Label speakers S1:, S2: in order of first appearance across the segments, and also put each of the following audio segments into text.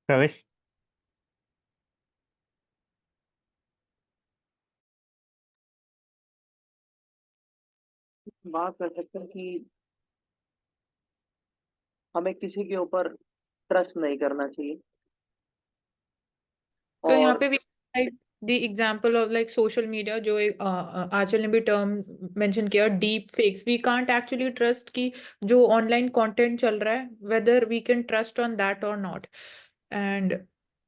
S1: प्रवेश।
S2: बात कर सकते हैं कि हमें किसी के ऊपर ट्रस्ट नहीं करना चाहिए।
S3: So यहाँ
S2: और
S3: पे भी like the example of like social media जो एक आंचल ने भी term mention किया deep fakes, we can't actually trust कि जो online content चल रहा है whether we can trust on that or not. And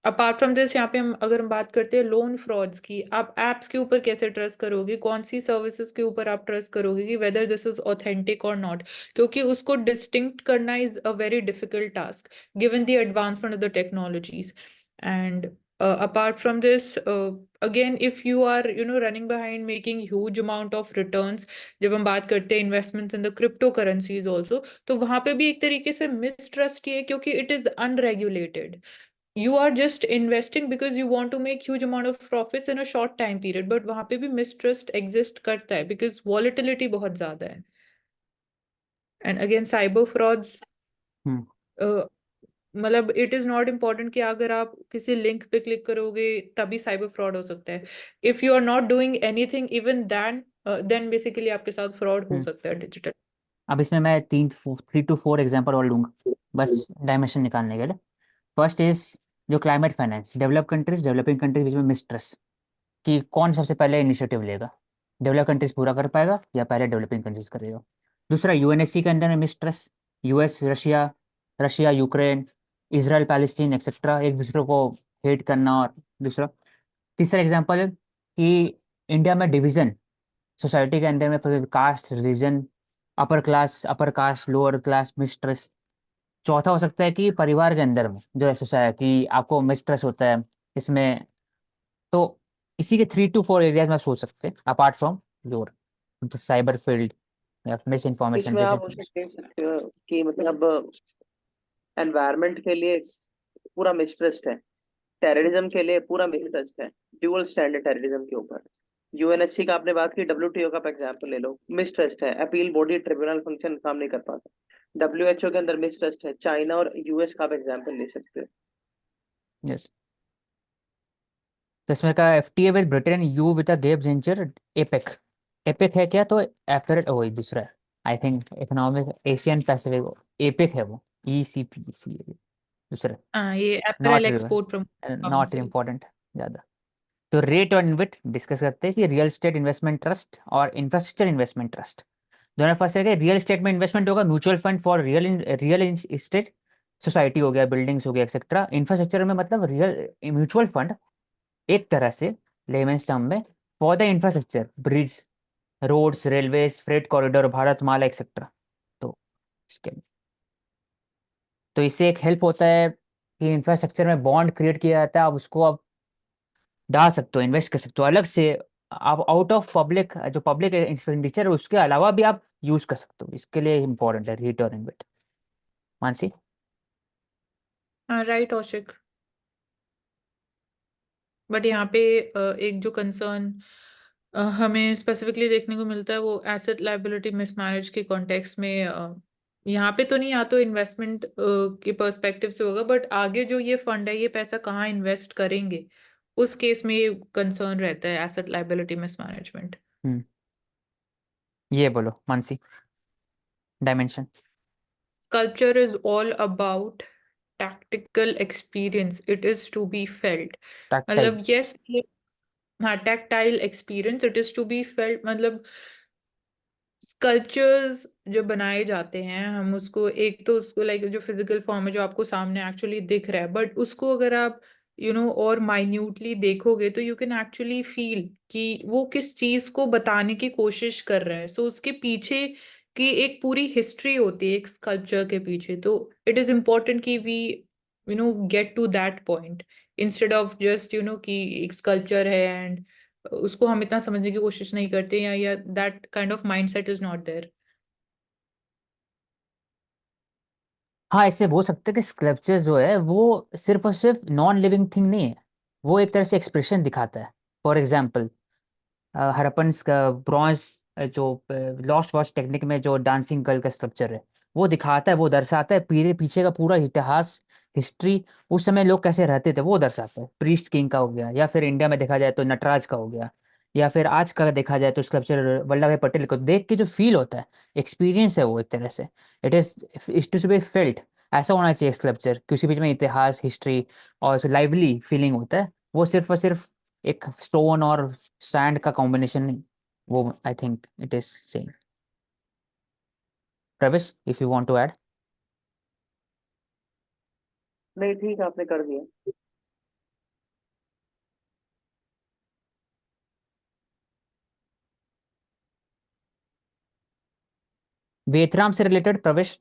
S3: apart from this यहाँ पे हम बात करते हैं लोन फ्रॉड्स की, आप एप्स के ऊपर कैसे ट्रस्ट करोगे, कौन सी सर्विसेज के ऊपर आप ट्रस्ट करोगे कि वेदर दिस इज ऑथेंटिक और नॉट, क्योंकि उसको डिस्टिंक्ट करना is a very difficult task given the advancement of the technologies. And apart from this, again if you are running behind making huge amount of returns, जब हम बात करते हैं investments in the crypto currencies also, तो वहां पे भी एक तरीके से मिसट्रस्ट ही है क्योंकि it is unregulated. You are just investing because you want to make huge amount of profits in a short time period, but वहां पे भी mistrust exist करता है because volatility बहुत ज्यादा है. And again cyber frauds,
S1: हम्म
S3: मतलब इट इज नॉट इम्पॉर्टेंट कि अगर आप किसी लिंक पे क्लिक करोगे तभी साइबर फ्रॉड हो सकता है. If you are not doing anything even then basically आपके साथ फ्रॉड हो
S1: हम्म
S3: सकता है डिजिटल.
S1: अब इसमें मैं 3 to 4 एग्जांपल और लूंगा, बस डायमेंशन निकालने के लिए। फर्स्ट इज जो climate finance, develop countries developing countries बीच में मिसट्रस्ट कि कौन सबसे पहले इनिशिएटिव लेगा, डेवलप कंट्रीज पूरा कर पाएगा या पहले डेवलपिंग कंट्रीज करेगा। दूसरा यूएनएससी के अंदर में mistrust, US Russia, Russia Ukraine, Israel Palestine etcetera एक दूसरे को हेट करना। और दूसरा तीसरा एग्जांपल है कि इंडिया में डिवीजन सोसाइटी के अंदर में, फिर caste religion, upper caste lower class mistrust. चौथा हो सकता है कि परिवार के अंदर में जो है सोसाइटी आपको मिसट्रस्ट होता है इसमें। तो इसी के 3 to 4 एरियाज में आप सोच सकते हैं apart from your cyber field या मिस इन्फॉर्मेशन
S2: इसमें
S1: डिस
S2: आप उसे
S1: इन्फॉर्मेशन।
S2: कह सकते हो कि मतलब एनवायरनमेंट के लिए पूरा मिसट्रस्ट है, टेररिज्म के लिए पूरा मिसट्रस्ट है, ड्यूअल स्टैंडर्ड टेररिज्म के ऊपर। यूएनएससी का आपने बात की, डब्ल्यूटीओ का एग्जांपल ले लो, मिसट्रस्ट है, अपील बॉडी ट्रिब्यूनल फंक्शन काम नहीं कर पाता। डब्ल्यूएचओ के अंदर मिसट्रस्ट है, चाइना और यूएस का आप एग्जांपल ले सकते हो।
S1: यस। तो इसमें का FTA with Britain, you with a gap juncture, APEC. APEC है क्या? तो एफटर वही दूसरा है, I think economic Asian Pacific, APEC है वो, ECPC दूसरा।
S3: हाँ, ये apparel
S1: not
S3: export promote
S1: not
S3: council.
S1: Important ज़्यादा। तो रेट और इन्विट डिस्कस करते हैं कि रियल एस्टेट इन्वेस्टमेंट ट्रस्ट और इंफ्रास्ट्रक्चर इन्वेस्टमेंट ट्रस्ट दोनों। फर्स्ट है कि रियल एस्टेट में इन्वेस्टमेंट होगा mutual fund for real estate, society हो गया, बिल्डिंग्स हो गया एक्सेट्रा। इंफ्रास्ट्रक्चर में मतलब रियल म्यूचुअल फंड एक तरह से लेमेंस टर्म में for the infrastructure, bridge, roads, railways, freight corridor, Bharat Mala etcetera. तो इसके तो इससे एक हेल्प होता है कि इंफ्रास्ट्रक्चर में बॉन्ड क्रिएट किया जाता है, आप उसको आप डाल सकते हो, इन्वेस्ट कर सकते हो अलग से। आप आउट ऑफ पब्लिक जो पब्लिक एक्सपेंडिचर है उसके अलावा भी आप यूज कर सकते हो, इसके लिए इंपॉर्टेंट है return invest. Mansi.
S3: Right Aushik. But यहाँ पे एक जो कंसर्न हमें स्पेसिफिकली देखने को मिलता है वो एसेट लाइबिलिटी मिसमैनेज के कॉन्टेक्स्ट में. यहाँ पे तो नहीं, या तो इन्वेस्टमेंट के पर्सपेक्टिव से होगा, बट आगे जो ये फंड है ये पैसा कहाँ इन्वेस्ट करेंगे उस केस में ये कंसर्न रहता है एसेट लाइबिलिटी मिसमैनेजमेंट.
S1: हम्म ये बोलो Mansi, dimension.
S3: Sculpture is all about tactical experience. It is to be felt.
S1: Tactile.
S3: मतलब yes, हाँ, tactile experience. It is to be felt. मतलब स्कल्पचर्स जो बनाए जाते हैं हम उसको, एक तो उसको लाइक जो फिजिकल फॉर्म है जो आपको सामने एक्चुअली दिख रहा है, बट उसको अगर आप और माइन्यूटली देखोगे तो यू कैन एक्चुअली फील कि वो किस चीज को बताने की कोशिश कर रहा है. सो उसके पीछे की एक पूरी हिस्ट्री होती है एक स्कल्पचर के पीछे. तो इट इज इम्पोर्टेंट कि we get to that point instead of just कि एक स्कल्पचर है एंड उसको हम इतना समझने की कोशिश नहीं करते, या that kind of mindset is not there.
S1: हाँ, इससे बोल सकते हैं कि स्कल्पचर जो है वो सिर्फ और सिर्फ नॉन लिविंग थिंग नहीं है, वो एक तरह से एक्सप्रेशन दिखाता है। फॉर एग्जाम्पल हड़प्पन का ब्रॉन्ज, जो लॉस्ट वॉच टेक्निक में जो डांसिंग गर्ल का स्ट्रक्चर है वो दिखाता है, वो दर्शाता है पीछे पीछे का पूरा इतिहास हिस्ट्री, उस समय लोग कैसे रहते थे वो दर्शाता है। प्रीस्ट किंग का हो गया, या फिर इंडिया में देखा जाए तो नटराज का हो गया, या फिर आज का देखा जाए तो स्कल्पचर वल्लभ भाई पटेल को देख के जो फील होता है, एक्सपीरियंस है वो एक तरह से, इट टू बी फेल्ट। ऐसा होना चाहिए स्कल्पचर कि उसके बीच में इतिहास, हिस्ट्री और लाइवली फीलिंग होता है। वो सिर्फ और सिर्फ एक स्टोन और सैंड का कॉम्बिनेशन, वो I think it is same. Pravesh, if you want to add.
S2: नहीं ठीक है, आपने कर दिया।
S1: वियतनाम से रिलेटेड प्रवेश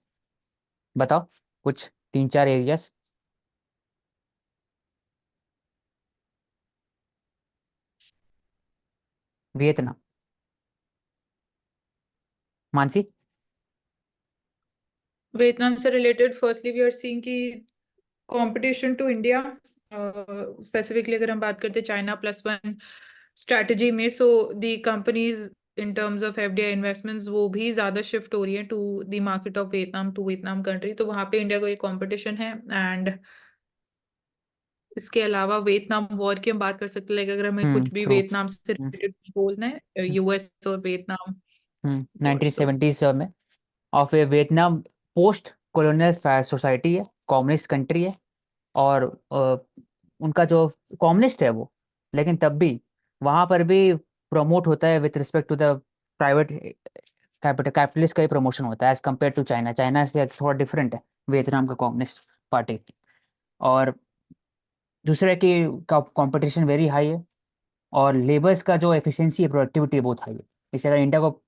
S1: बताओ कुछ 3-4 एरियाज। वियतनाम। मानसी।
S3: वियतनाम से related firstly we are seeing कि कंपटीशन टू इंडिया, स्पेसिफिकली अगर हम बात करते हैं China+1 स्ट्रैटेजी में, so the companies in terms of FDI investments वो भी ज्यादा शिफ्ट हो रही है to the market of Vietnam, to Vietnam country, तो वहां पे इंडिया को एक कंपटीशन है। एंड इसके अलावा वियतनाम वॉर की हम बात कर सकते हैं, लाइक अगर हमें कुछ भी
S1: ट्रू।
S3: वियतनाम से रिलेटेड बोलना है, यूएस और वियतनाम वॉर। सो
S1: 1970s में। और फिर वियतनाम पोस्ट कॉलोनियल सोसाइटी है, कम्युनिस्ट कंट्री है। और उनका जो कम्युनिस्ट है वो, लेकिन तब भी वहाँ पर भी प्रमोट होता है with respect to the private capitalist का ही प्रमोशन होता है as compare to China. China से थोड़ा डिफरेंट है वियतनाम का कम्युनिस्ट पार्टी। और दूसरा कि कंपटीशन वेरी हाई है, और लेबर्स का जो एफिशिएंसी है, प्रोडक्टिविटी बहुत हाई है। इससे अगर इंडिया को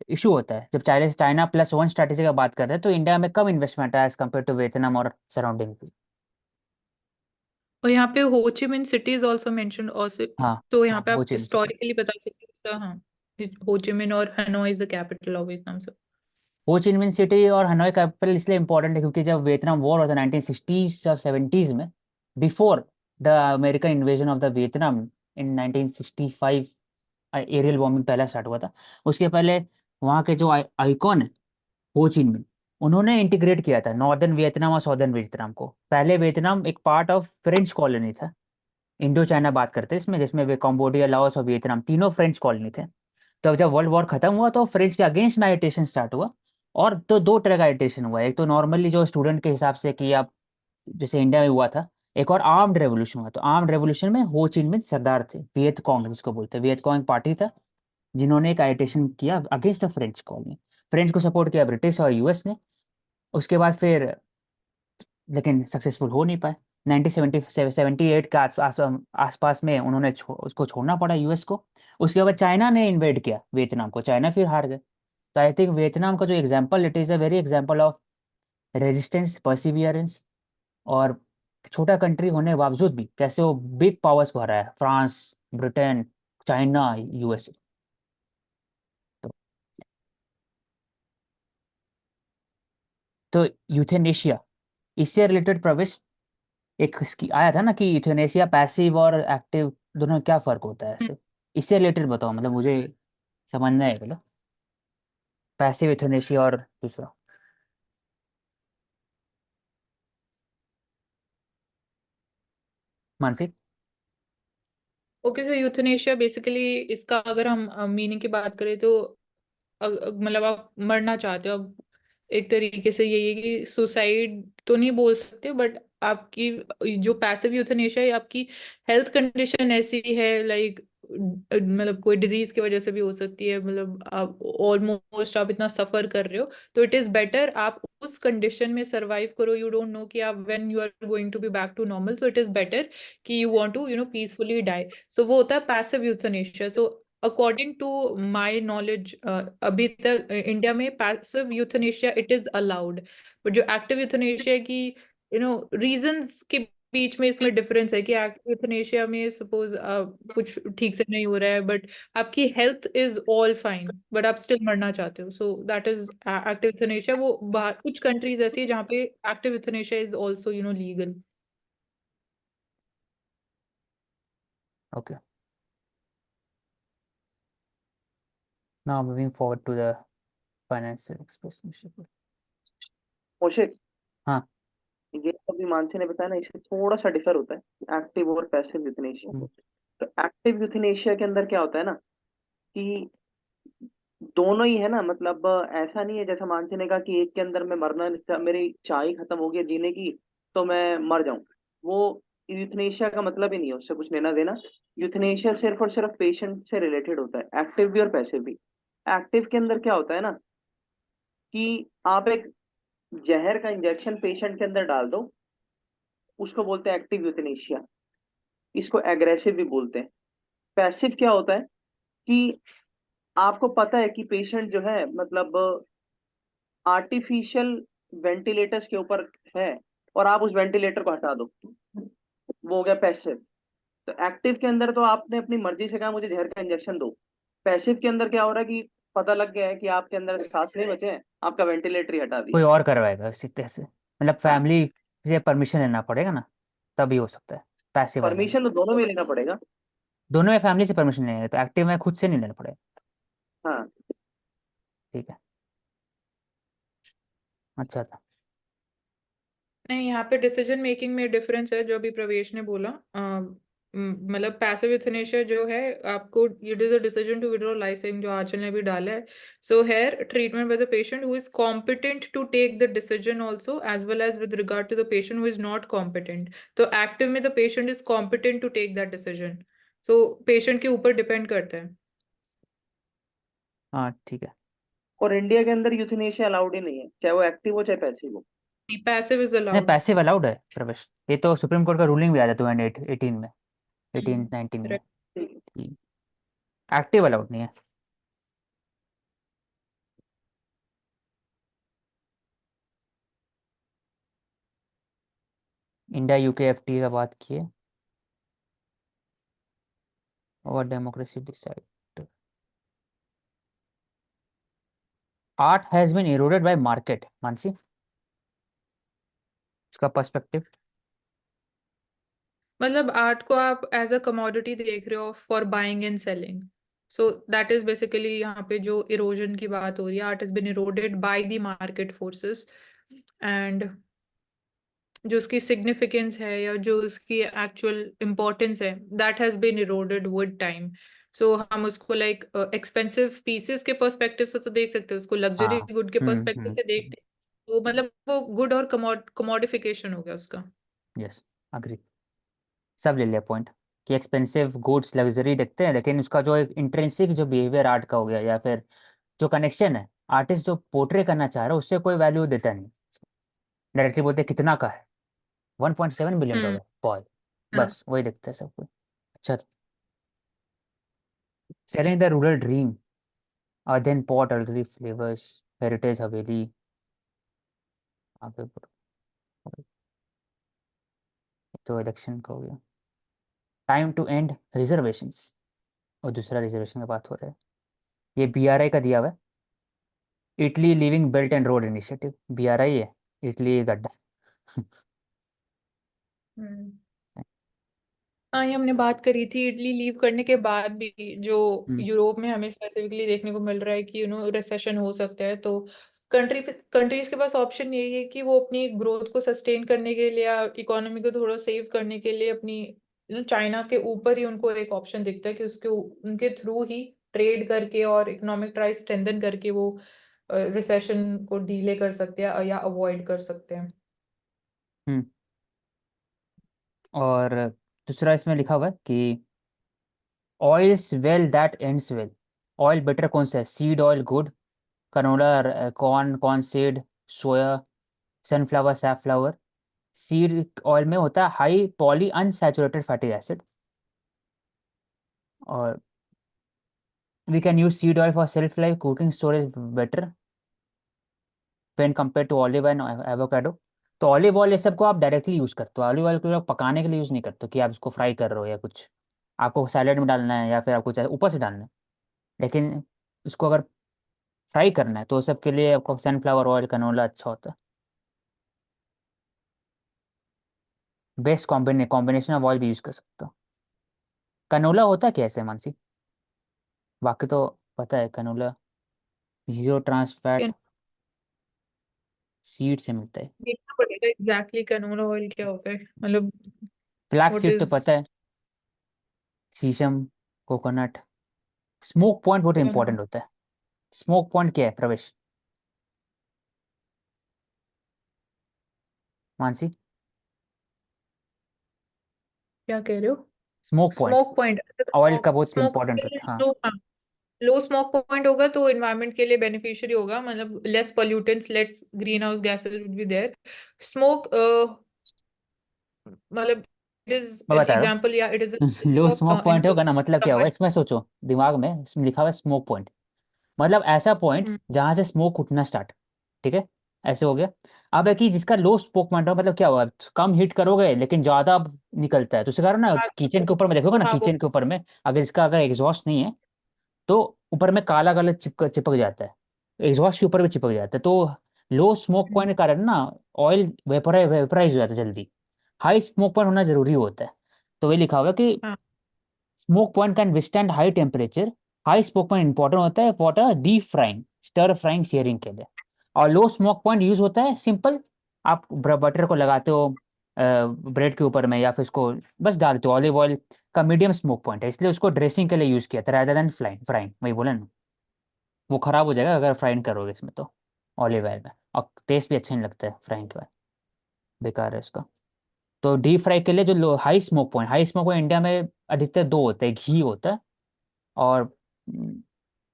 S1: इशू होता है, जब China+1 स्ट्रैटेजी का बात करते हैं, तो इंडिया में कम इन्वेस्टमेंट है एज कम्पेयर टू वियतनाम और सराउंडिंग।
S3: और यहाँ पे हो Chi Minh City is also mention also,
S1: हाँ।
S3: तो यहाँ
S1: हाँ,
S3: पे
S1: हो
S3: आप
S1: चिन सिटी।
S3: हिस्टोरिकली बता सकते हो इसका। हाँ, हो ची मिन और Hanoi is the capital of Vietnam. So
S1: Ho Chi Minh City और हनोई कैपिटल इसलिए इंपॉर्टेंट है क्योंकि जब वियतनाम वॉर होता है 1960s और 70s में, before the American invasion of the Vietnam in 1965, aerial bombing पहला स्टार्ट हुआ था। उसके पहले वहाँ के जो आइकॉन है हो चिन मिन, उन्होंने इंटीग्रेट किया था नॉर्दर्न वियतनाम और सॉर्दर्न वियतनाम को। पहले वियतनाम एक पार्ट ऑफ फ्रेंच कॉलोनी था, इंडो चाइना बात करते हैं इसमें, जिसमें वे कंबोडिया, लाओस और वियतनाम तीनों फ्रेंच कॉलोनी थे। तो जब वर्ल्ड वॉर खत्म हुआ तो फ्रेंच के अगेंस्ट में एजिटेशन स्टार्ट हुआ। और तो दो तरह का एजिटेशन हुआ, एक तो नॉर्मली जो स्टूडेंट के हिसाब से कि आप, जैसे इंडिया में हुआ था। एक और आर्म्ड रेवोल्यूशन हुआ। तो आर्म्ड रेवोल्यूशन में हो चिन मिन सरदार थे, वियत कांग जिसको बोलते हैं, वियत कांग पार्टी था जिन्होंने एक एजिटेशन किया against the French colony. French को सपोर्ट किया ब्रिटिश और यूएस ने। उसके बाद फिर, लेकिन सक्सेसफुल हो नहीं पाए। 1978 के आसपास में उन्होंने उसको छोड़ना पड़ा यूएस को। उसके बाद चाइना ने इन्वेड किया वियतनाम को, चाइना फिर हार गए। तो आई थिंक वियतनाम का जो example, it is a very example of resistance, Perseverance. और छोटा कंट्री होने के बावजूद भी कैसे वो बिग पावर्स को हराया है, फ्रांस, ब्रिटेन, चाइना, यूएसए। तो यूथेनेशिया, इससे रिलेटेड प्रवेश, एक आया था ना कि यूथेनेशिया पैसिव और एक्टिव दोनों में क्या फर्क होता है ऐसे। इससे रिलेटेड बताओ, मतलब मुझे समझना है, मतलब पैसिव यूथेनेशिया और दूसरा। मानसिक।
S3: ओके, सो यूथनेशिया बेसिकली, इसका अगर हम मीनिंग की बात करें तो मतलब आप मरना चाहते हो, अब एक तरीके से यही है कि सुसाइड तो नहीं बोल सकते, बट आपकी जो पैसिव यूथनेशिया है, आपकी हेल्थ कंडीशन ऐसी है, लाइक मतलब कोई डिजीज की वजह से भी हो सकती है, मतलब आप ऑलमोस्ट आप इतना सफर कर रहे हो, तो इट इज बेटर आप उस कंडीशन में सरवाइव करो। यू डोंट नो कि आप when you are going to be back to normal, so it is better कि you want to peacefully die. So वो होता है passive euthanasia. So according to my knowledge, अभी तक इंडिया में passive euthanasia it is allowed, but जो active euthanasia की reasons के बीच में इसमें डिफरेंस है कि एक्टिव यूथनेशिया में सपोज कुछ ठीक से नहीं हो रहा है, बट आपकी health is all fine, but आप स्टिल मरना चाहते हो, so that is active euthanasia. वो बाहर कुछ कंट्रीज ऐसी है जहाँ पे active euthanasia is also legal.
S1: Okay, now moving forward to the financial expression.
S2: Kaushik,
S1: हाँ।
S2: ये अभी मानसी ने बताया ना, इससे थोड़ा सा डिफर होता है एक्टिव और पैसिव यूथनेशिया।
S1: हम्म,
S2: तो एक्टिव यूथनेशिया के अंदर क्या होता है ना कि दोनों ही है ना, मतलब ऐसा नहीं है जैसा मानसी ने कहा कि एक के अंदर मैं मरना, मेरी चाह ही खत्म हो गई जीने की तो मैं मर जाऊं। वो यूथनेशिया का मतलब ही नहीं है, उससे कुछ लेना देना। यूथनेशिया सिर्फ और सिर्फ पेशेंट से रिलेटेड होता है, एक्टिव भी और पैसिव भी। एक्टिव के अंदर क्या होता है ना कि आप एक जहर का इंजेक्शन पेशेंट के अंदर डाल दो, उसको बोलते हैं एक्टिव यूथनेशिया। इसको एग्रेसिव भी बोलते हैं। पैसिव क्या होता है कि आपको पता है कि पेशेंट जो है मतलब आर्टिफिशियल वेंटिलेटर्स के ऊपर है और आप उस वेंटिलेटर को हटा दो, वो हो गया पैसिव। तो एक्टिव के अंदर तो आपने अपनी मर्जी से कहा मुझे जहर का इंजेक्शन दो। पैसिव के अंदर क्या हो रहा है कि पता लग गया है कि आपके अंदर सांस नहीं बचे हैं, आपका वेंटिलेटर ही हटा
S1: कोई
S2: दिया।
S1: और करवाएगा इसी तरह से, मतलब फैमिली से परमिशन लेना पड़ेगा ना, तभी हो सकता है पैसिव वाले में।
S2: परमिशन तो दोनों में लेना पड़ेगा।
S1: दोनों में फैमिली से परमिशन लेंगे, तो एक्टिव में खुद से नहीं लेना पड़ेगा।
S2: हाँ।
S1: ठीक है, अच्छा था।
S3: नहीं, यहाँ पे डिसीजन मेकिंग में डिफरेंस है जो अभी प्रवेश ने बोला। मतलब पैसिव यूथनेशिया जो है, आपको it is a decision to withdraw licence, जो आंचल ने भी डाला है। So here treatment by the patient who is competent to take the decision also, as well as with regard to the patient who is not competent. तो active में the patient is competent to take that decision. So patient के ऊपर depend करता है।
S1: हाँ ठीक है।
S2: और इंडिया के अंदर यूथनेशिया अलाउड ही नहीं है, चाहे वो एक्टिव हो चाहे पैसिव हो।
S3: पैसिव इज
S1: नहीं,
S3: अलाउड।
S1: पैसिव अलाउड है प्रवेश, ये तो सुप्रीम कोर्ट का रूलिंग भी आया था 2018 में, 18-19 में।
S2: ठीक है।
S1: एक्टिव अलाउड नहीं है। इंडिया यूके एफटी का बात किए, और democracy decide. Art has been eroded by market, Mansi, इसका पर्सपेक्टिव।
S3: मतलब आर्ट को आप एज अ कमोडिटी देख रहे हो for buying and selling. So that is basically यहाँ पे जो इरोजन की बात हो रही है, art has been eroded by the market forces. And जो उसकी सिग्निफिकेंस है या जो उसकी एक्चुअल इम्पोर्टेंस है, that has been eroded with time. So हम उसको लाइक एक्सपेंसिव पीसेस के पर्सपेक्टिव से तो देख सकते हैं, उसको लग्जरी
S1: हाँ।
S3: गुड के पर्सपेक्टिव से देखते हैं, तो मतलब वो गुड और कमोडिफिकेशन हो गया उसका।
S1: Yes, agree. सब ले लिया पॉइंट, कि एक्सपेंसिव गुड्स लग्जरी देखते हैं, लेकिन उसका जो एक इंट्रिंसिक जो बिहेवियर आर्ट का हो गया, या फिर जो कनेक्शन है आर्टिस्ट जो पोर्ट्रे करना चाह रहा है, उससे कोई वैल्यू देता नहीं। डायरेक्टली बोलते हैं कितना का है, $1.7 बिलियन, बॉय,
S3: हाँ।
S1: बस वही देखते हैं सब कुछ। अच्छा, selling the rural dream, earthen pot अल्ट्री फ्लेवर्स, हेरिटेज हवेली, आगे बढ़ो। तो इलेक्शन का हो गया। टाइम टू एंड रिजर्वेशंस, और दूसरा रिजर्वेशन का बात हो रहा है, ये बीआरआई का दिया हुआ है। Italy living belt and road initiative, BRI है, इटली गड्ढा।
S3: हम्म। हाँ, ये हमने बात करी थी इटली लीव करने के बाद भी, जो
S1: हम्म
S3: यूरोप में हमें स्पेसिफिकली देखने को मिल रहा है कि रिसेशन हो सकता है। तो कंट्रीज के पास ऑप्शन यही है कि वो अपनी ग्रोथ को सस्टेन करने के लिए या इकोनॉमी को थोड़ा सेव करने के लिए अपनी चाइना के ऊपर ही उनको एक ऑप्शन दिखता है कि उसके उनके थ्रू ही ट्रेड करके और इकोनॉमिक ट्राई स्ट्रेंथन करके वो रिसेशन को डीले कर सकते हैं या अवॉइड कर सकते हैं।
S1: हम्म। और दूसरा इसमें लिखा हुआ है कि oils well that ends well, oil better कौन सा है, seed oil good, canola corn corn seed, soya, sunflower safflower. Seed oil में होता है high poly unsaturated fatty acid, और we can use seed oil for self life cooking storage better when compare to olive and avocado. तो olive oil ये सबको आप directly use करते हो, ऑलिव ऑयल को लोग पकाने के लिए यूज़ नहीं करते कि आप इसको फ्राई कर रहे हो या कुछ, आपको सैलेड में डालना है या फिर आपको चाहे ऊपर से डालना है। लेकिन इसको अगर फ्राई करना है तो सबके लिए आपको सनफ्लावर ऑयल, कनोला अच्छा होता है। बेस्ट कॉम्बिनेशन ऑफ ऑयल भी यूज़ कर सकते हो। कनोला होता क्या है मानसी, बाकी तो पता है canola, zero trans fat. Seed से मिलता है।
S3: देखना पड़ेगा एग्जैक्टली कैनोला ऑयल क्या होता है, मतलब
S1: फ्लैक्स
S3: व्हाट
S1: सीड तो
S3: इज
S1: पता है, शीशम, कोकोनट। स्मोक पॉइंट बहुत इंपॉर्टेंट होता है। स्मोक पॉइंट क्या है प्रवेश? मानसी,
S3: क्या कह रहे हो?
S1: Smoke point
S3: smoke point,
S1: oil का बहुत
S3: स्मोक
S1: इंपॉर्टेंट होता है। हाँ,
S3: लो, लो स्मोक पॉइंट होगा तो एनवायरनमेंट के लिए बेनिफिशियरी होगा, मतलब less pollutants, less greenhouse gases will be there. Smoke मतलब इट इज
S1: मैं
S3: एन
S1: बता रहा
S3: एग्जांपल या इट इज
S1: हूँ। लो स्मोक पॉइंट होगा ना, मतलब क्या होगा इसमें सोचो, दिमाग में इसमें लिखा हुआ है स्मोक पॉइंट, मतलब ऐसा पॉइंट जहां से स्मोक उठना स्टार्ट। ठीक है, ऐसे हो गया। अब है कि जिसका लो स्मोक पॉइंट हो, मतलब क्या हुआ, कम हीट करोगे लेकिन ज्यादा अब निकलता है, तो उसके कारण ना किचन के ऊपर में देखोगे ना, किचन के ऊपर में अगर इसका अगर एग्जॉस्ट नहीं है तो ऊपर में काला काला चिपक जाता है, एग्जॉस्ट के ऊपर भी चिपक जाता है। तो लो स्मोक पॉइंट के कारण ना ऑयल वेपराइज हो जाता है जल्दी। हाई स्मोक पॉइंट होना जरूरी होता है। तो ये लिखा हुआ है कि smoke point can withstand high temperature. High smoke point important होता है for deep frying, stir frying, searing के लिए। और लो स्मोक पॉइंट यूज होता है सिंपल, आप बटर को लगाते हो ब्रेड के ऊपर में, या फिर उसको बस डालते हो, ऑलिव ऑयल का मीडियम स्मोक पॉइंट है, इसलिए उसको ड्रेसिंग के लिए यूज किया था rather देन फ्राइंग। फ्राइंग वही बोला ना, वो खराब हो जाएगा अगर फ्राइंग करोगे इसमें तो, ऑलिव ऑयल में, और टेस्ट भी अच्छा नहीं लगता है फ्राइंग के बाद, बेकार है उसका। तो डीप फ्राई के लिए जो लो हाई स्मोक पॉइंट इंडिया में अधिकतर दो होते हैं, घी होता है और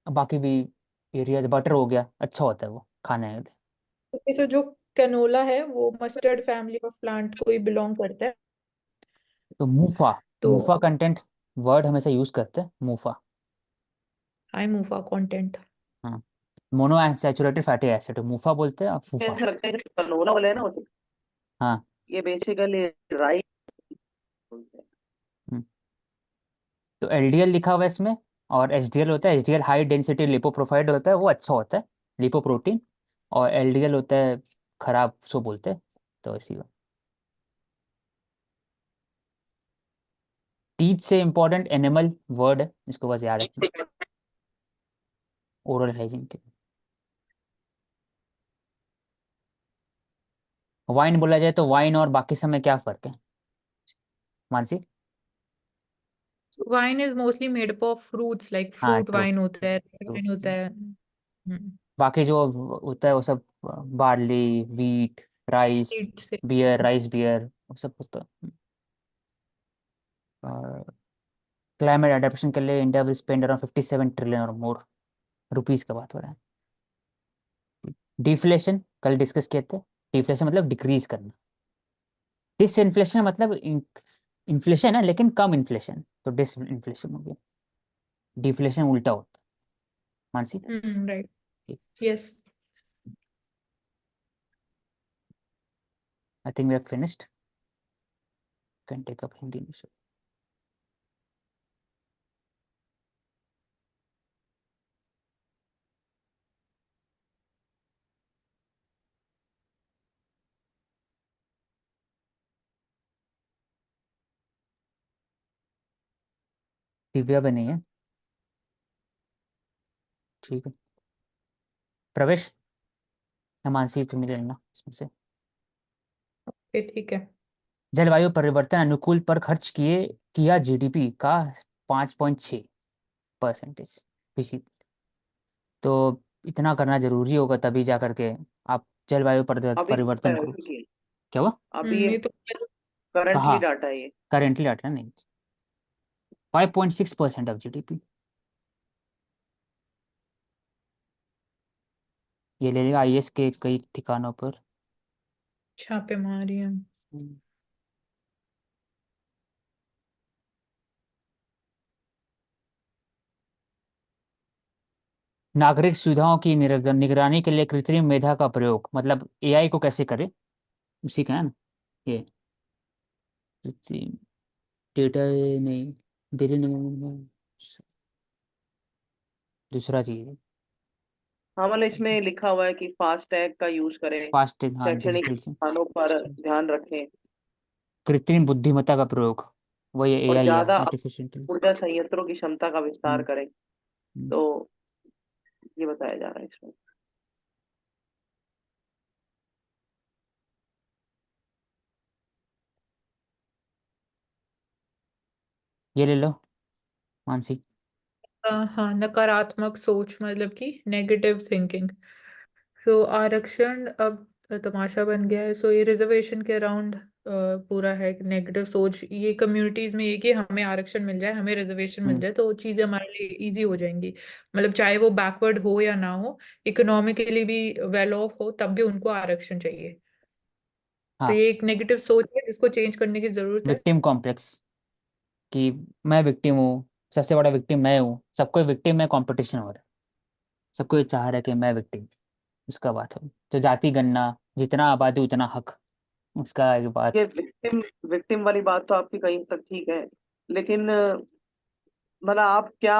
S1: बाकी भी एरियाज बटर हो गया, अच्छा होता है वो खाने में।
S3: तो जो कैनोला है वो मस्टर्ड फैमिली ऑफ प्लांट को ही बिलोंग करता है।
S1: तो मूफा,
S3: तो
S1: मूफा कंटेंट वर्ड हमेशा यूज करते हैं, मूफा।
S3: High मूफा content.
S1: हाँ, मोनो अनसैचुरेटेड फैटी एसिड मूफा बोलते हैं, और फूफा।
S2: ऐसा लगता है कि कनोला वाले है ना,
S1: हाँ।
S2: ये बेसिकली राइस बोलते हैं।
S1: हम्म, तो एलडीएल लिखा हुआ है इसमें, और एचडीएल होता है, एचडीएल हाई डेंसिटी लिपोप्रोफाइल्ड होता है, वो अच्छा होता है लिपोप्रोटीन, और एलडीएल होता है खराब, सो बोलते हैं, तो इसी का। टीथ से इंपॉर्टेंट एनिमल वर्ड है, इसको बस याद रखना, ओरल हाइजीन के। वाइन बोला जाए तो वाइन और बाकी समय क्या फर्क है Mansi?
S3: Wine is mostly made up of fruits, like
S1: हाँ
S3: फ्रूट
S1: ट्रू।
S3: वाइन होता है,
S1: ट्रू।
S3: वाइन होता है।
S1: बाकी जो होता है वो सब बार्ली, वीट, राइस
S3: सीड से।
S1: बियर, राइस बियर, वो सब कुछ तो। क्लाइमेट एडेप्टेशन के लिए India will spend around 57 trillion और मोर रुपीस का बात हो रहा है। डिफ्लेशन कल डिस्कस किए थे, डिफ्लेशन मतलब डिक्रीज करना, डिसइन्फ्लेशन मतलब इन्फ्लेशन है लेकिन कम इन्फ्लेशन, तो डिस इन्फ्लेशन हो गया, डिफ्लेशन उल्टा होता है। Mansi,
S3: right. Yes.
S1: I think we have finished, can take up Hindi में। दिव्या भी नहीं है, ठीक है। प्रवेश या मानसी, तुम ही ले लेना इसमें से।
S3: ठीक है।
S1: जलवायु परिवर्तन अनुकूल पर खर्च किया जीडीपी का 5.6% इसी, तो इतना करना जरूरी होगा तभी जा करके आप जलवायु
S2: अभी
S1: परिवर्तन को। क्या हुआ?
S2: अभी ये
S3: ये तो
S2: करंटली
S1: कहा?
S2: डाटा है ये।
S1: करेंटली डाटा नहीं, 5.6% ऑफ जीडीपी, ये ले लेगा आईएएस के कई ठिकानों पर।
S3: छापे मारी है।
S1: हम्म। नागरिक सुविधाओं की निगरानी के लिए कृत्रिम मेधा का प्रयोग, मतलब एआई को कैसे करें, उसी का है ना ये। कृत्रिम डेटा नहीं, दिल्ली निगम में दूसरा चीज है।
S2: हाँ मतलब इसमें लिखा हुआ है कि फास्ट टैग का यूज करें,
S1: फास्टिंग, हाँ
S2: शैक्षणिक
S1: डिजिटल से।
S2: स्थानों पर ध्यान रखें,
S1: कृत्रिम बुद्धिमत्ता का प्रयोग, वही
S2: और
S1: एआई है,
S2: ज्यादा
S1: आर्टिफिशियल इंटेलिजेंस।
S2: ऊर्जा संयंत्रों की क्षमता का विस्तार
S1: हम्म,
S2: करें।
S1: हम्म।
S2: तो ये बताया जा रहा है इसमें।
S1: ये ले लो मानसी।
S3: हाँ, नकारात्मक सोच मतलब कि नेगेटिव थिंकिंग। सो आरक्षण अब तमाशा बन गया है। सो ये रिजर्वेशन के अराउंड पूरा है कि नेगेटिव सोच ये कम्युनिटीज में ये कि हमें आरक्षण मिल जाए, हमें रिजर्वेशन मिल जाए तो चीजें हमारे लिए इजी हो जाएंगी। मतलब चाहे वो बैकवर्ड हो या ना हो, इकोनॉमिकली भी वेल ऑफ हो, तब भी उनको आरक्षण चाहिए। तो
S1: हाँ,
S3: ये एक नेगेटिव सोच है जिसको चेंज करने की जरूरत है।
S1: विक्टिम कॉम्प्लेक्स कि मैं विक्टिम हूँ, सबसे बड़ा विक्टिम मैं हूँ, सबको विक्टिम में कंपटीशन हो रहा है, सबको ये चाह रहा है कि मैं विक्टिम। उसका बात हो तो जाति गणना, जितना आबादी उतना हक, उसका एक बात।
S2: ये विक्टिम विक्टिम वाली बात तो आपकी कहीं तक ठीक है, लेकिन मतलब आप क्या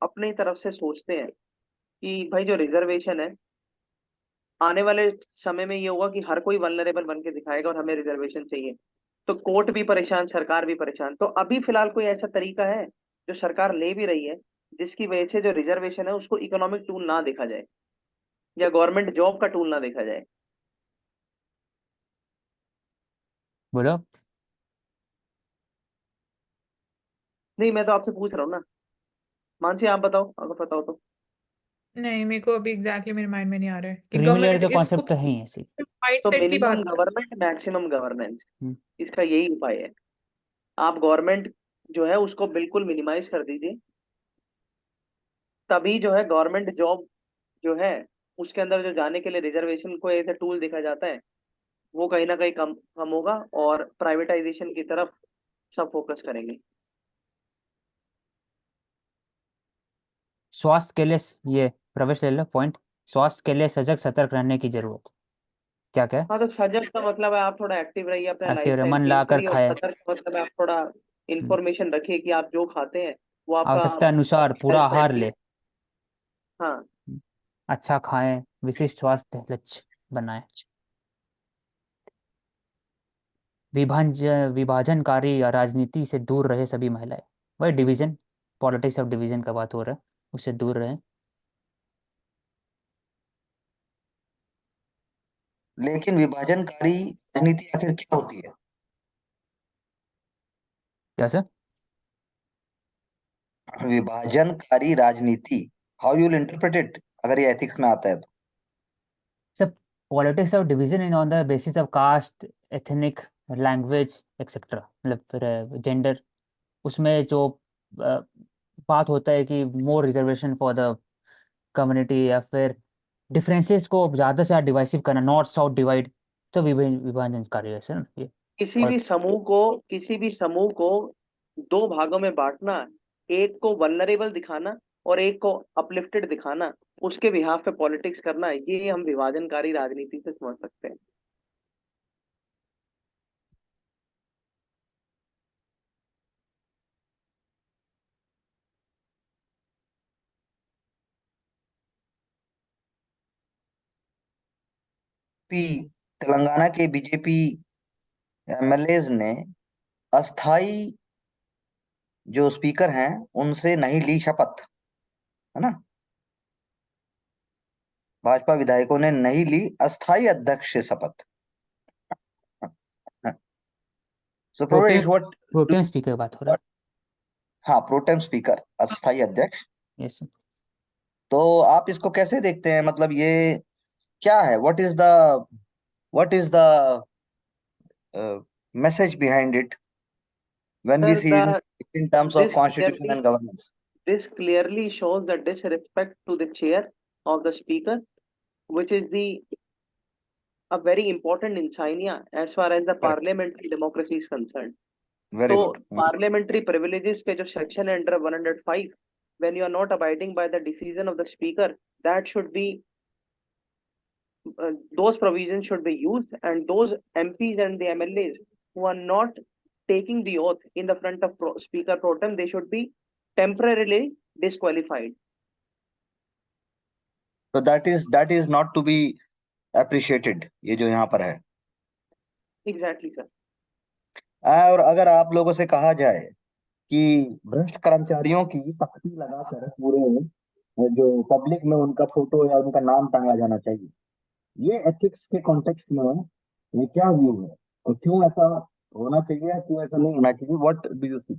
S2: अपनी तरफ से सोचते हैं कि भाई जो रिजर्वेशन है, आने वाले समय में ये होगा कि हर कोई वल्नरेबल बन के दिखाएगा और हमें रिजर्वेशन चाहिए, तो कोर्ट भी परेशान, सरकार भी परेशान। तो अभी फिलहाल कोई ऐसा तरीका है जो सरकार ले भी रही है जिसकी वजह से जो रिजर्वेशन है उसको इकोनॉमिक टूल ना देखा जाए या गवर्नमेंट जॉब का टूल ना देखा जाए?
S1: बोलो।
S2: नहीं, मैं तो आपसे पूछ रहा हूँ ना। मानसी आप बताओ, अगर बताओ तो।
S3: नहीं, मेरे को अभी एग्जैक्टली मेरे माइंड में नहीं आ रहा है कि
S1: क्रीमी लेयर
S3: गवर्नमेंट
S1: का
S3: इसको
S1: कॉन्सेप्ट तो है ही ऐसे।
S2: तो
S3: माइंडसेट की
S2: मिनिमम
S3: बात कर।
S2: गवर्नमेंट मैक्सिमम गवर्नेंस,
S1: हम्म,
S2: इसका यही उपाय है। आप गवर्नमेंट जो है उसको बिल्कुल मिनिमाइज कर दीजिए, तभी जो है गवर्नमेंट जॉब जो है उसके अंदर जो जाने के लिए रिजर्वेशन को एज ए टूल देखा जाता है, वो कहीं ना कहीं कम कम होगा और प्राइवेटाइजेशन की तरफ सब फोकस करेंगे।
S1: स्वास्थ्य के लिए ये प्रवेश ले लो पॉइंट। स्वास्थ्य के लिए सजग सतर्क रहने की जरूरत। क्या क्या
S2: हाँ, तो सजग का मतलब है आप थोड़ा एक्टिव रहिए, अपना
S1: एक्टिव रहे,
S2: लाइफस्टाइल
S1: मन
S2: चेंज
S1: लाकर
S2: करिए, और
S1: खाए।
S2: सतर्क का मतलब है आप थोड़ा
S1: हम्म,
S2: इंफॉर्मेशन रखिए कि आप जो खाते हैं वो आपका
S1: आवश्यकता अनुसार पूरा
S2: हेल्थ
S1: आहार
S2: फ्रेंडली
S1: ले।
S2: है। हाँ।
S1: अच्छा खाएं, विशिष्ट स्वास्थ्य लक्ष्य बनाएं। विभाजनकारी राजनीति से दूर रहे सभी महिलाएं। वही डिवीजन, पॉलिटिक्स ऑफ डिवीजन का बात हो रहा है, उससे दूर रहे।
S4: लेकिन विभाजनकारी राजनीति आखिर क्या होती है?
S1: कैसे?
S4: विभाजनकारी राजनीति, how you will interpret it, अगर ये एथिक्स में आता है तो?
S1: सब politics of division in on the basis of caste, ethnic, language etcetera, मतलब फिर जेंडर। उसमें जो अ, बात होता है कि मोर रिजर्वेशन फॉर द कम्युनिटी, या फिर डिफरेंसेस को ज़्यादा से ज़्यादा डिवाइसिव करना, नॉर्थ साउथ डिवाइड। तो विभाजनकारी है सर ये। और
S2: किसी भी समूह को दो भागों में बांटना, एक को वल्नरेबल दिखाना और एक को अपलिफ्टेड दिखाना, उसके बिहाफ पे पॉलिटिक्स करना, ये हम विभाजनकारी राजनीति से समझ सकते हैं।
S4: तेलंगाना के बीजेपी एमएलएज ने अस्थाई जो स्पीकर हैं उनसे नहीं ली शपथ, है ना? भाजपा विधायकों ने नहीं ली अस्थाई अध्यक्ष से शपथ। सो
S1: प्रोटेम
S4: प्रवेश व्हाट?
S1: प्रोटेम स्पीकर की बात हो रहा है।
S4: हाँ, प्रोटेम स्पीकर, अस्थाई अध्यक्ष।
S1: यस।
S4: तो आप इसको कैसे देखते हैं? मतलब ये क्या है? What is the message behind it when we
S2: sir,
S4: see it in terms of
S2: this
S4: constitution and governance?
S2: this clearly shows the disrespect to the chair of the speaker, which is the a very important insignia as far as the
S4: Correct.
S2: parliamentary democracy is concerned.
S4: Very
S2: तो
S4: good.
S2: parliamentary privileges के जो section है under 105, when you are not abiding by the decision of the speaker, that should be those provisions should be used, and those MPs and the MLAs who are not taking the oath in the front of speaker pro tem, they should be temporarily disqualified.
S4: So that is not to be appreciated, ये जो यहाँ पर है।
S2: Exactly, sir.
S4: और अगर आप लोगों से कहा जाए कि भ्रष्ट कर्मचारियों की तख्ती लगाकर पूरे जो पब्लिक में उनका फोटो या उनका नाम टांगा जाना चाहिए, ये एथिक्स के कॉन्टेक्स्ट में ये क्या व्यू है? और क्यों ऐसा होना चाहिए, क्यों ऐसा नहीं होना चाहिए? What do you see?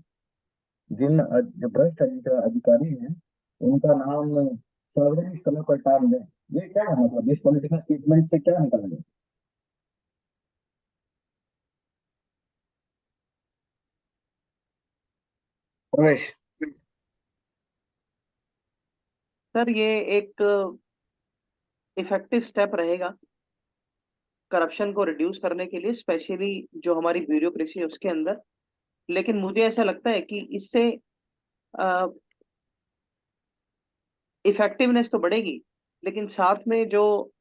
S4: जिन जो भ्रष्ट अधिकारी हैं उनका नाम सार्वजनिक स्थलों पर टाल दें, ये क्या है? मतलब इस पॉलिटिकल स्टेटमेंट से क्या निकल गया? प्रवेश।
S2: सर ये एक इफेक्टिव स्टेप रहेगा करप्शन को रिड्यूस करने के लिए, स्पेशली जो हमारी ब्यूरोक्रेसी है उसके अंदर। लेकिन मुझे ऐसा लगता है कि इससे इफेक्टिवनेस तो बढ़ेगी, लेकिन साथ में जो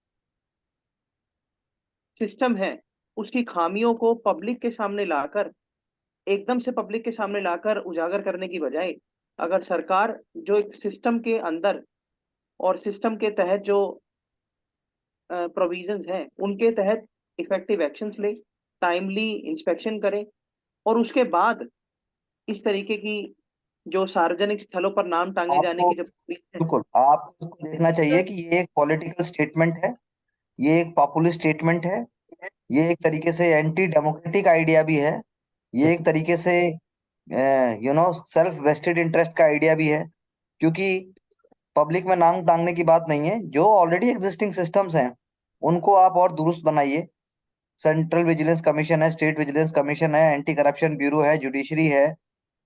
S2: सिस्टम है उसकी खामियों को पब्लिक के सामने लाकर, एकदम से पब्लिक के सामने लाकर उजागर करने की बजाय, अगर सरकार जो एक सिस्टम के अंदर और सिस्टम के तहत जो प्रोविजंस हैं उनके तहत इफेक्टिव एक्शंस ले, टाइमली इंस्पेक्शन करे, और उसके बाद इस तरीके की जो सार्वजनिक स्थलों पर नाम टांगे जाने
S4: आपको
S2: की जो प्रक्रिया है।
S4: बिल्कुल आपको इसको देखना चाहिए कि ये एक पॉलिटिकल स्टेटमेंट है, ये एक पॉपुलिस्ट स्टेटमेंट है, ये एक तरीके से एंटी डेमोक्रेटिक आइडिया भी है, ये
S1: यस
S4: एक तरीके से सेल्फ वेस्टेड इंटरेस्ट का आइडिया भी है। क्योंकि पब्लिक में नाम टांगने की बात नहीं है, जो ऑलरेडी एग्जिस्टिंग सिस्टम्स हैं उनको आप और दुरुस्त बनाइए। सेंट्रल विजिलेंस कमीशन है, स्टेट विजिलेंस कमीशन है, एंटी करप्शन ब्यूरो है, जुडिशरी है,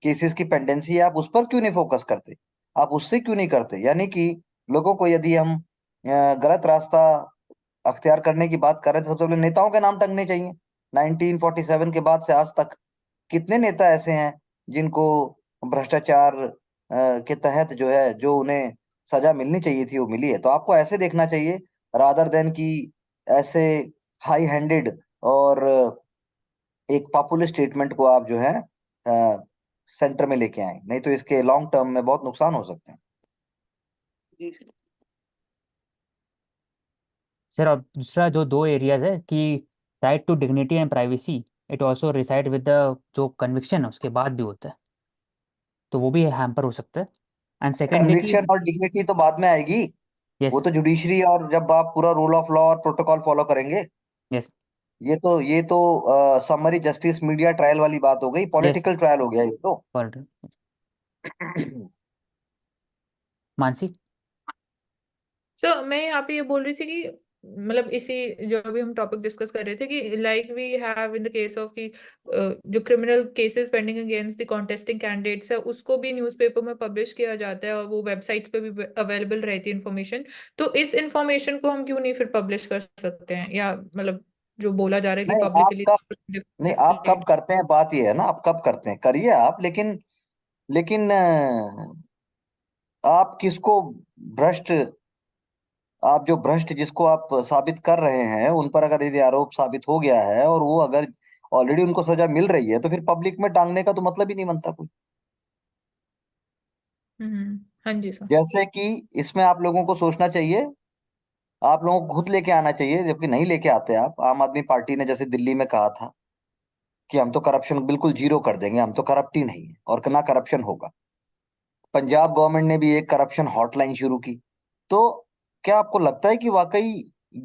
S4: केसेस की पेंडेंसी है, आप उस पर क्यों नहीं फोकस करते? आप उससे क्यों नहीं करते? यानी कि लोगों को यदि हम गलत रास्ता अख्तियार करने की बात कर रहे हैं तो सबसे पहले नेताओं के नाम टंगने चाहिए। 1947 के बाद से आज तक कितने नेता ऐसे हैं जिनको भ्रष्टाचार के तहत जो है, जो उन्हें सजा मिलनी चाहिए थी वो मिली है? तो आपको ऐसे देखना चाहिए रादर देन कि ऐसे हाई हैंडेड और एक पॉपुलर स्टेटमेंट को आप जो है सेंटर में लेके आए, नहीं तो इसके लॉन्ग टर्म में बहुत नुकसान हो सकते हैं।
S2: जी।
S1: सर, और दूसरा जो दो एरियाज है कि right to dignity and privacy, it also reside with the जो कन्विक्शन है उसके बाद भी होता है, तो वो भी हैम्पर हो सकता है। एंड सेकंड है कि
S4: कन्विक्शन और डिग्निटी तो बाद में आएगी,
S1: यस
S4: वो तो जुडिशरी और जब आप पूरा रूल ऑफ लॉ और प्रोटोकॉल फॉलो करेंगे।
S1: यस
S4: ये तो समरी जस्टिस मीडिया ट्रायल वाली बात हो गई,
S1: यस
S4: पॉलिटिकल ट्रायल हो गया ये तो।
S1: मानसी।
S3: सर मैं यहाँ पे ये बोल रही थी कि मतलब इसी जो अभी हम टॉपिक डिस्कस कर रहे थे कि like we have in the case of कि जो criminal cases pending against the contesting candidates है उसको भी न्यूज़पेपर में पब्लिश किया जाता है और वो वेबसाइट्स पे भी अवेलेबल रहती है इन्फॉर्मेशन। तो इस इन्फॉर्मेशन को हम क्यों नहीं फिर पब्लिश कर सकते हैं, या मतलब जो बोला जा रहा है कि
S4: नहीं
S3: पब्लिक के
S4: आप
S3: लिए
S4: कब नहीं आप
S3: डिस्प्ले।
S4: कब करते हैं, बात ये है ना, आप कब करते हैं, करिए आप, लेकिन लेकिन आप किसको भ्रष्ट, आप जो भ्रष्ट जिसको आप साबित कर रहे हैं उन पर अगर यदि आरोप साबित हो गया है और वो अगर ऑलरेडी उनको सजा मिल रही है तो फिर पब्लिक में टांगने का तो मतलब ही नहीं बनता कोई।
S3: हाँ जी सर।
S4: जैसे कि इसमें आप लोगों को सोचना चाहिए, आप लोगों को खुद लेके आना चाहिए, जबकि नहीं लेके आते आप। आम आदमी पार्टी ने जैसे दिल्ली में कहा था कि हम तो करप्शन बिल्कुल जीरो कर देंगे, हम तो करप्ट ही नहीं है और ना करप्शन होगा। पंजाब गवर्नमेंट ने भी एक करप्शन हॉटलाइन शुरू की। तो क्या आपको लगता है कि वाकई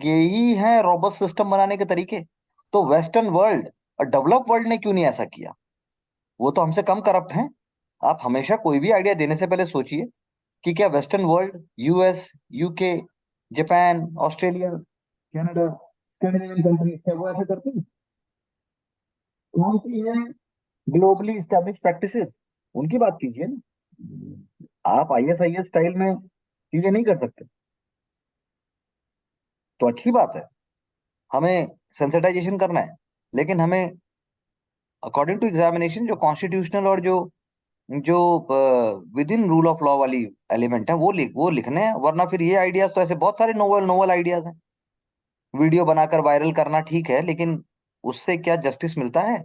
S4: ये ही है रोबस्ट सिस्टम बनाने के तरीके? तो वेस्टर्न वर्ल्ड और डेवलप वर्ल्ड ने क्यों नहीं ऐसा किया? वो तो हमसे कम करप्ट हैं। आप हमेशा कोई भी आइडिया देने से पहले सोचिए कि क्या western world, US, UK, Japan, Australia, Canada, Scandinavian countries, क्या वो ऐसे करते हैं? कौन सी है ग्लोबली एस्टेब्लिश प्रैक्टिसेस, उनकी बात कीजिए ना। आप आईएसआईएस स्टाइल में चीजें नहीं कर सकते तो अच्छी बात है, हमें सेंसिटाइजेशन करना है, लेकिन हमें अकॉर्डिंग टू एग्जामिनेशन जो कॉन्स्टिट्यूशनल और जो जो with in rule of law वाली एलिमेंट है वो लिखने हैं। वरना फिर ये आइडियाज तो ऐसे बहुत सारे नोवल नोवल आइडियाज हैं। वीडियो बनाकर वायरल करना ठीक है, लेकिन उससे क्या जस्टिस मिलता है?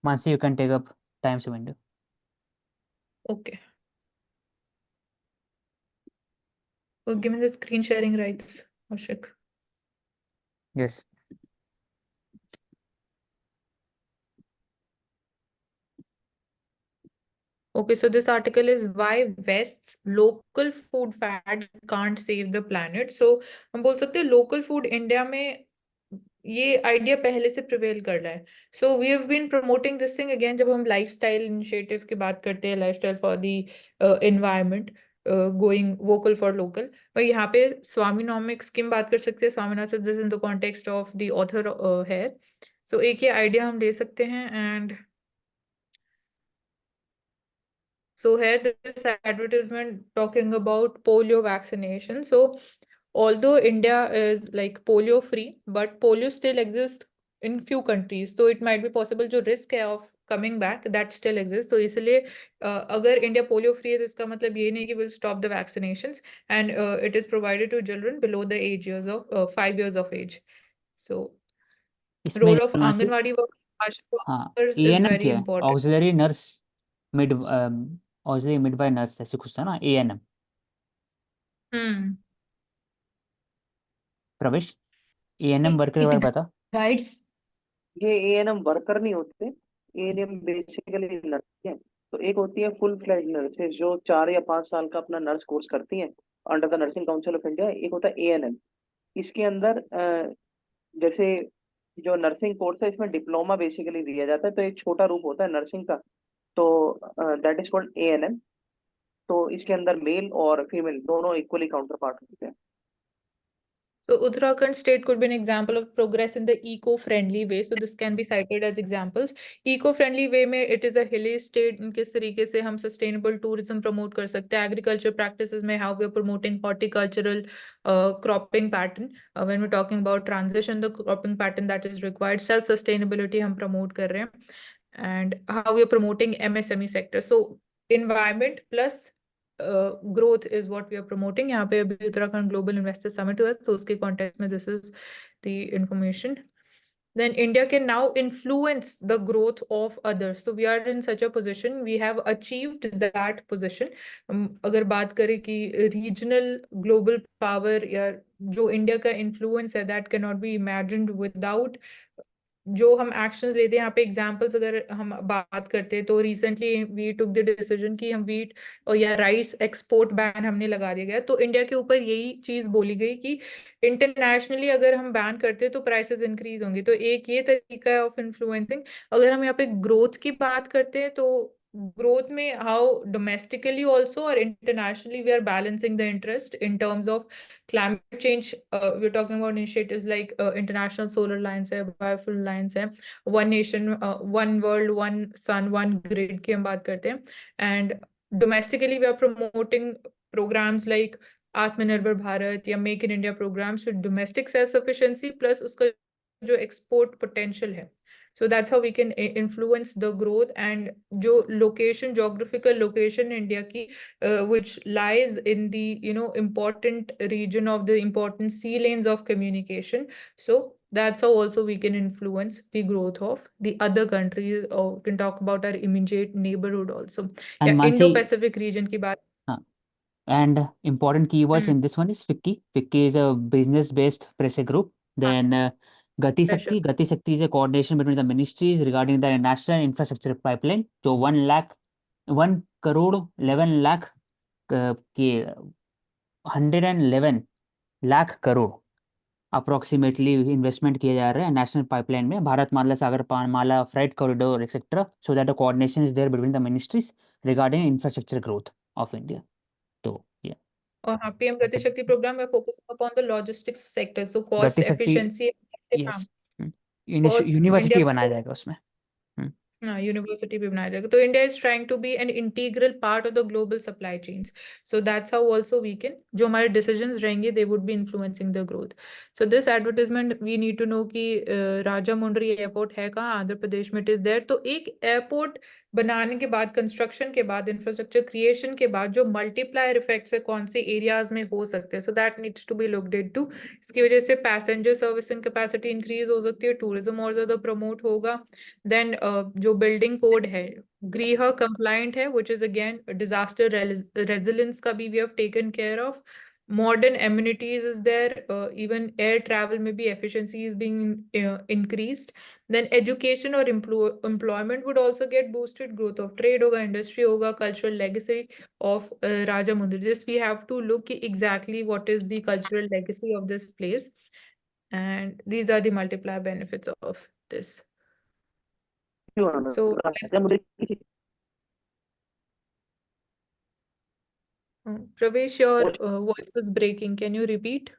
S1: Mansi, you can take up time से window.
S3: Okay, give me the screen sharing rights, Ashik.
S1: यस।
S3: Okay, so this article is why West's local food fad can't save the planet. So हम बोल सकते हैं local food इंडिया में ये idea पहले से प्रिवेल कर रहा है. So we have been promoting this thing again जब हम लाइफस्टाइल इनिशिएटिव की बात करते हैं, lifestyle for the environment, going vocal for local. पर यहाँ पे स्वामीनॉमिक्स की हम बात कर सकते हैं. Swaminathan this in the context of the author है. सो एक ये आइडिया हम ले सकते हैं. And so here this advertisement talking about polio vaccination. So although India is like polio free, but polio still exists in few countries. So it might be possible जो risk है of coming back that still exists. तो इसलिए अगर India polio free है तो इसका मतलब ये नहीं कि we'll stop the vaccinations, and it is provided to children below the age years of 5 years of age. So
S1: इसमें
S3: role of
S1: मानसी,
S3: आंगनवाड़ी
S1: हाँ
S3: workers is
S1: एएनएम
S3: very
S1: क्या है?
S3: important.
S1: Auxiliary nurse mid auxiliary midwife nurse ऐसे कुछ था ना, ANM. प्रवेश, ANM worker के बारे में बता.
S5: गाइड्स
S2: ये एएनएम वर्कर नहीं होते, एएनएम बेसिकली नर्स है. तो एक होती है फुल फ्लेज नर्सेज जो 4 या 5 साल का अपना नर्स कोर्स करती हैं under the nursing council of India. एक होता है एएनएम. इसके अंदर जैसे जो नर्सिंग कोर्स है इसमें डिप्लोमा बेसिकली दिया जाता है, तो एक छोटा रूप होता है नर्सिंग का, तो दैट इज कॉल्ड एएनएम. तो इसके अंदर मेल और फीमेल दोनों इक्वली काउंटर पार्ट होते हैं.
S3: So Uttarakhand state could be an example of progress in the eco-friendly way. So this can be cited as examples. Eco-friendly way में it is a hilly state. किस तरीके से हम sustainable tourism promote कर सकते हैं. Agriculture practices में how we are promoting horticultural cropping pattern. When we're talking about transition, the cropping pattern that is required. Self-sustainability हम promote कर रहे हैं. And how we are promoting MSME sector. So environment plus growth is what we are promoting. यहाँ पे अभी Uttarakhand global investor summit हुआ तो उसके कॉन्टेक्स्ट में this is the information. Then India can now influence the growth of others. So we are in such a position, we have achieved that position. अगर बात करें कि regional global power या जो इंडिया का influence है, that cannot be imagined without जो हम एक्शंस लेते हैं. यहाँ पे एग्जांपल्स अगर हम बात करते हैं तो recently we took the decision कि हम वीट और या राइस एक्सपोर्ट बैन हमने लगा दिया गया. तो इंडिया के ऊपर यही चीज बोली गई कि इंटरनेशनली अगर हम बैन करते हैं तो प्राइसेस इंक्रीज होंगी. तो एक ये तरीका है ऑफ इन्फ्लुएंसिंग. अगर हम यहाँ पे ग्रोथ की बात करते हैं तो growth में how domestically also or internationally we are balancing the interest in terms of climate change. We're talking about initiatives like international solar alliance है, biofuel alliance है, one nation one world one sun one grid की हम बात करते हैं. And domestically we are promoting programs like आत्मनिर्भर भारत या make in India programs to domestic self sufficiency plus उसका जो export potential है. So that's how we can influence the growth. And जो location, geographical location India की which lies in the important region of the important sea lanes of communication. So that's how also we can influence the growth of the other countries, or we can talk about our immediate neighborhood also.
S1: And
S3: Yeah,
S1: Mansi,
S3: Indo-Pacific region की बात.
S1: and important keywords in this one is FICCI. FICCI is a business-based pressure group. Then Gati
S3: Pressure.
S1: Shakti. Gati Shakti is a coordination between the ministries regarding the national infrastructure pipeline. So 1 crore 11 lakh के 111 lakh crore approximately investment किए जा रहे हैं national pipeline में, Bharatmala Sagarmala freight corridor etcetera, so that the coordination is there between the ministries regarding infrastructure growth of India. तो या
S3: और हाँ, PM गति शक्ति प्रोग्राम में focusing upon the logistics sector. So cost
S1: Gati Shakti,
S3: efficiency से
S1: yes,
S3: First,
S1: university
S3: India
S1: बनाया जाएगा उसमें.
S3: हाँ, यूनिवर्सिटी भी बनाया जाएगा. तो India is trying to be an integral part of the global supply chains. So that's how also we can, जो हमारे डिसीजंस रहेंगे they would be influencing the growth. So this advertisement we need to know कि Rajahmundry airport है कहाँ, आंध्र प्रदेश में. It is there. तो एक airport बनाने के बाद, कंस्ट्रक्शन के बाद, इंफ्रास्ट्रक्चर क्रिएशन के बाद जो मल्टीप्लायर इफेक्ट्स है कौन से एरियाज में हो सकते हैं, so that needs to be looked into. इसकी वजह से पैसेंजर सर्विसिंग कैपेसिटी इंक्रीज हो सकती है, टूरिज्म और ज्यादा प्रमोट होगा. देन जो बिल्डिंग कोड है गृह कंप्लाइंट है, which is again disaster resilience का भी we have taken care of. modern amenities is there, even air travel, maybe efficiency is being increased. Then education or employment would also get boosted. Growth of trade hoga, industry hoga, cultural legacy of Rajamundry. This we have to look exactly what is the cultural legacy of this place, and these are the multiplier benefits of this. So Pravesh, your voice was breaking. Can you repeat?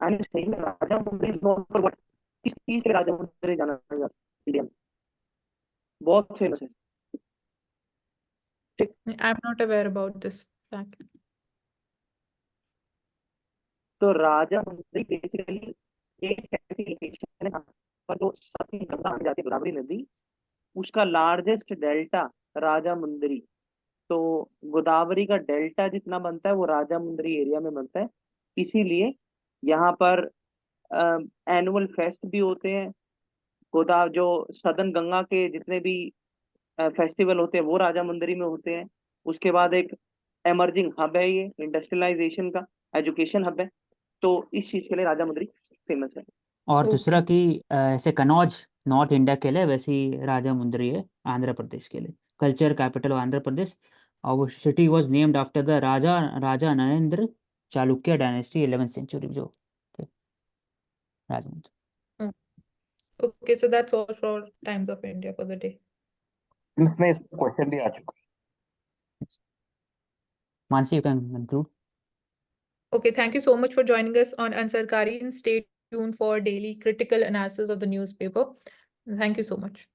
S2: I'm saying Rajahmundry is known for what? किस चीज के राजामुंद्री जाना जाता है India में? बहुत famous है.
S3: I'm not aware about this fact.
S2: तो राजामुंद्री बेसिकली एक ऐसी लोकेशन है जहाँ पर जो सतलज गंगा आ जाती है, गोदावरी नदी, उसका लार्जेस्ट डेल्टा राजामुंद्री. तो गोदावरी का डेल्टा जितना बनता है वो राजामुंद्री एरिया में बनता है. इसीलिए यहाँ पर एनुअल फेस्ट भी होते हैं. जो सदन गंगा के जितने भी फेस्टिवल होते हैं वो राजामुंद्री में होते हैं. उसके बाद एक एमर्जिंग हब है, ये इंडस्ट्रियलाइजेशन का एजुकेशन हब है. तो इस चीज के लिए राजामुंद्री फेमस है.
S1: और दूसरा
S3: Okay.
S1: कि ऐसे कनौज नॉर्थ इंडिया के लिए, वैसे ही राजामुंद्री है आंध्र प्रदेश के लिए, culture capital of Andhra Pradesh. और वो city was named after the Raja Narendra Chalukya dynasty 11th century जो थे Rajahmundry.
S3: Okay, so that's all for Times of India for the day.
S4: इसमें क्वेश्चन भी आ चुका है.
S1: Mansi, you can conclude.
S3: Okay, thank you so much for joining us on Ansarkari, and stay tuned for daily critical analysis of the newspaper. Thank you so much.